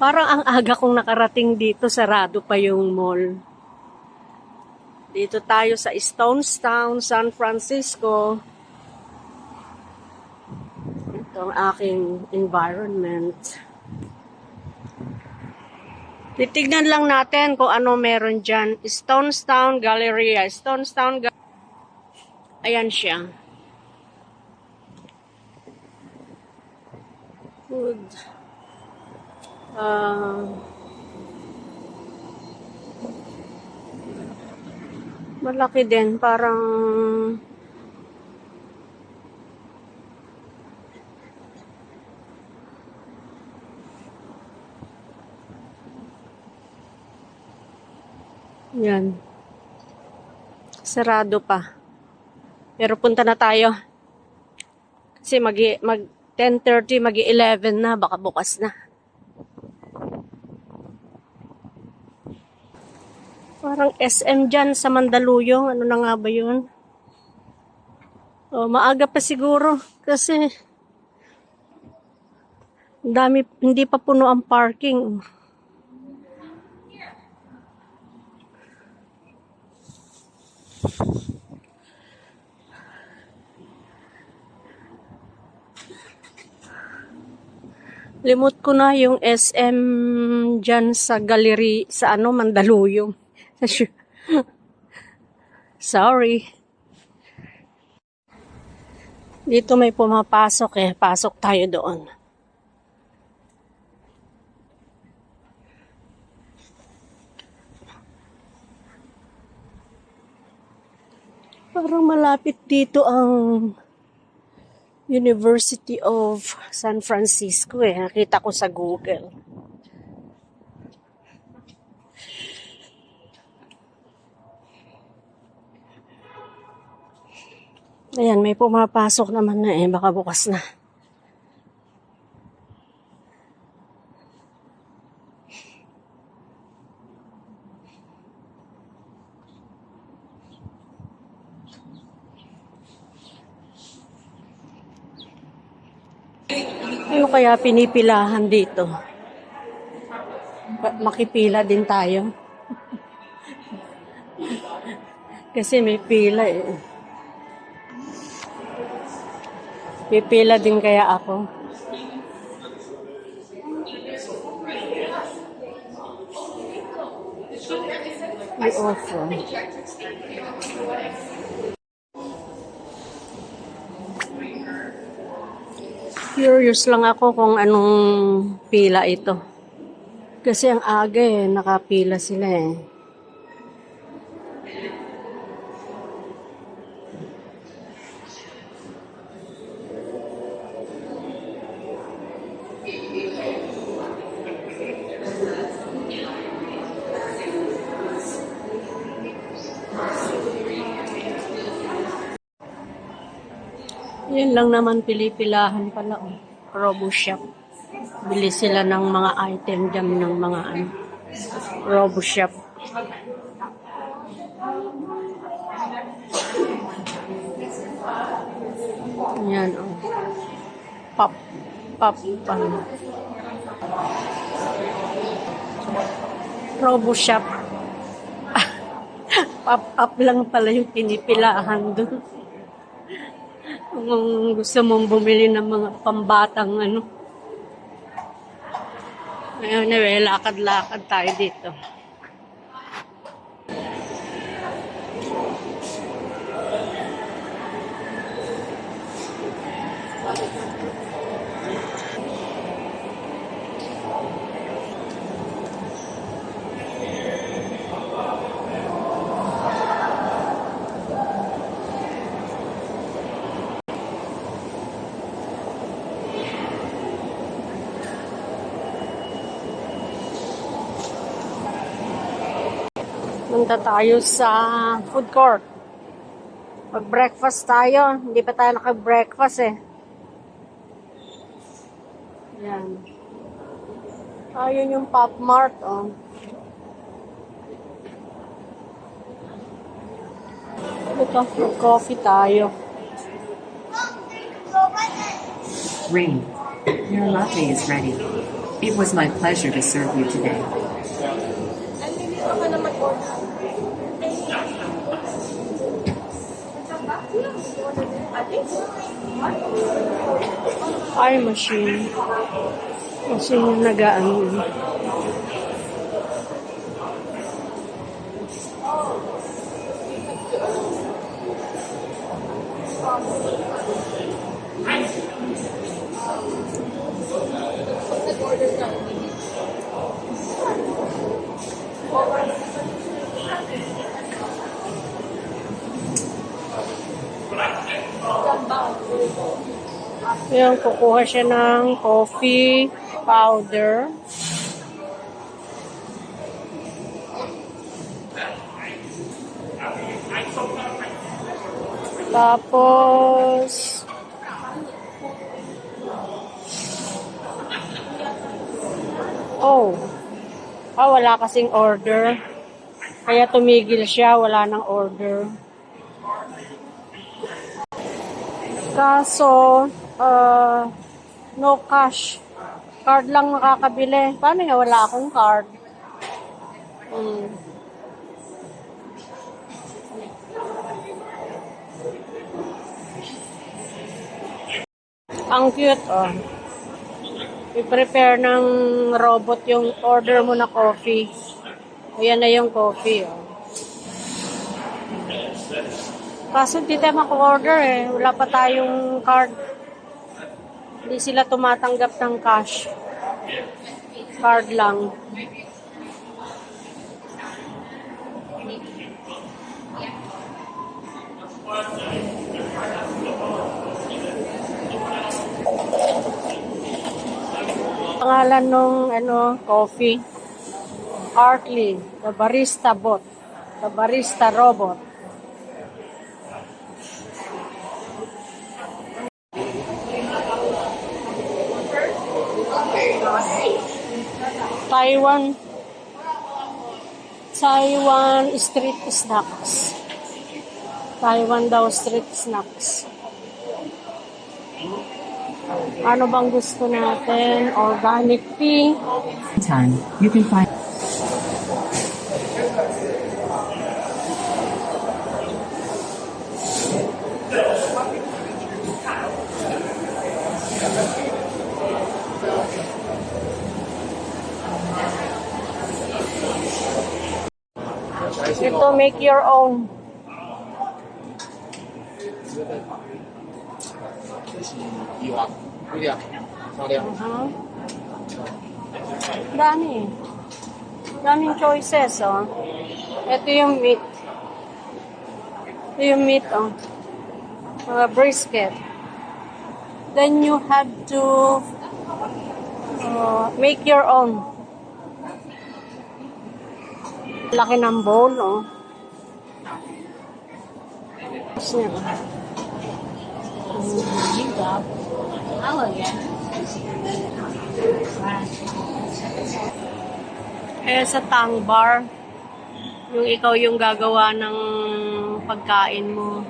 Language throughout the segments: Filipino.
Parang ang aga kong nakarating dito, sarado pa yung mall. Dito tayo sa Stonestown, San Francisco. Ito ang aking environment. Titignan lang natin kung ano meron dyan. Stonestown Galleria. Ayan siya. Good. Malaki din. Parang yan. Sarado pa. Pero punta na tayo. Kasi mag 10:30, mag 11 na. Baka bukas na. Parang SM dyan sa Mandaluyong. Ano na nga ba yun? Oh, maaga pa siguro. Kasi dami, hindi pa puno ang parking. Limot ko na yung SM dyan sa gallery, sa Mandaluyong. Sorry. Dito may pumapasok pasok tayo doon. Parang malapit dito ang University of San Francisco Nakita ko sa Google. Ayan, may pumapasok naman na baka bukas na. Ano kaya pinipilahan dito? Makipila din tayo. Kasi may pila Pipila din kaya ako. May offer. Curious lang ako kung anong pila ito. Kasi ang aga nakapila sila Yan lang naman, pilipilahan pala Robo Shop. Bili sila ng mga item dyan ng mga Robo Shop. Yan Pop Robo Shop. Pop-up lang pala yung pinipilahan doon. Kung gusto mong bumili ng mga pambatang Ayun, lakad-lakad tayo dito. Punta tayo sa food court. Mag-breakfast tayo. Hindi pa tayo naka-breakfast Yan. Ayun yung Pop Mart Ito, coffee tayo. Ring. Your latte is ready. It was my pleasure to serve you today. Ay, machine. Machine yung nagaan. Yan, kukuha siya ng coffee powder. Tapos, wala kasing order. Kaya tumigil siya, wala nang order. Kaso, no cash. Card lang makakabili. Paano nga wala akong card? Ang cute, oh. I-prepare ng robot yung order mo na coffee. Ayan na yung coffee, oh. Kaso hindi tayo maka-order eh. Wala pa tayong card. Hindi sila tumatanggap ng cash. Card lang. Pangalan nung coffee. Artley, the barista bot. The barista robot. Taiwan street snacks. Taiwan daw street snacks. Ano bang gusto natin? Organic tea. Time. You can find. Ito, make your own. Dami. Daming choices, oh. Ito yung meat. Ito yung meat, oh. Brisket. Then you have to make your own. Laki ng bowl, oh. Sa Tang Bar, yung ikaw yung gagawa ng pagkain mo.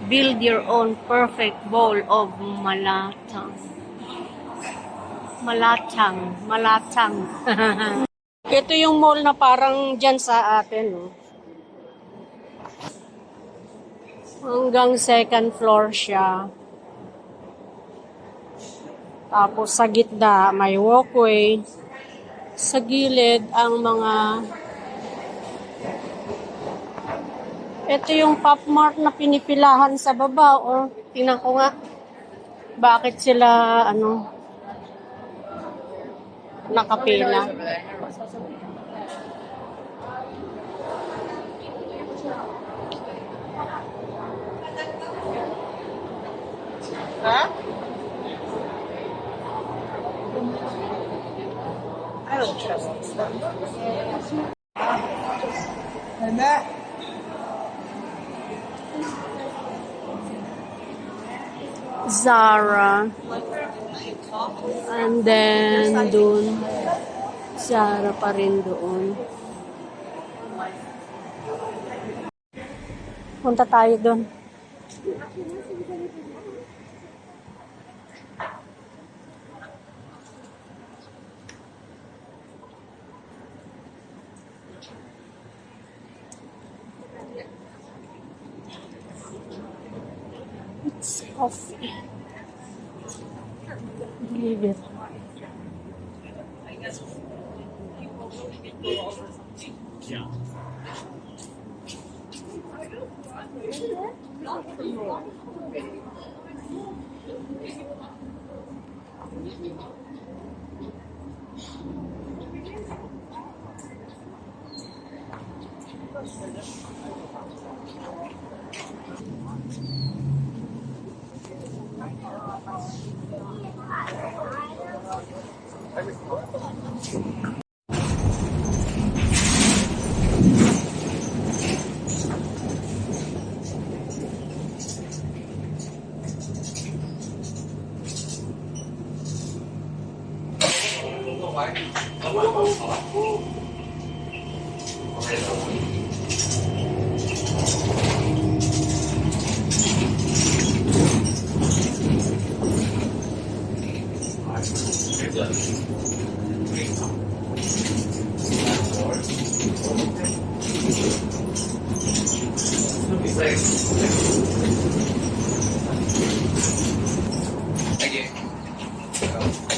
Build your own perfect bowl of malatang. Malatang. Ito yung mall na parang dyan sa atin, no? Hanggang second floor siya. Tapos sa gitna may walkway. Sa gilid ang mga... Ito yung Pop Mart na pinipilahan sa baba, oh. Tingnan ko nga. Bakit sila, nakapila. Huh? I don't trust this stuff. Hey, Matt. Zara. And then, dun. Zara pa rin doon. Punta tayo dun. coffee. Believe it. Thank you.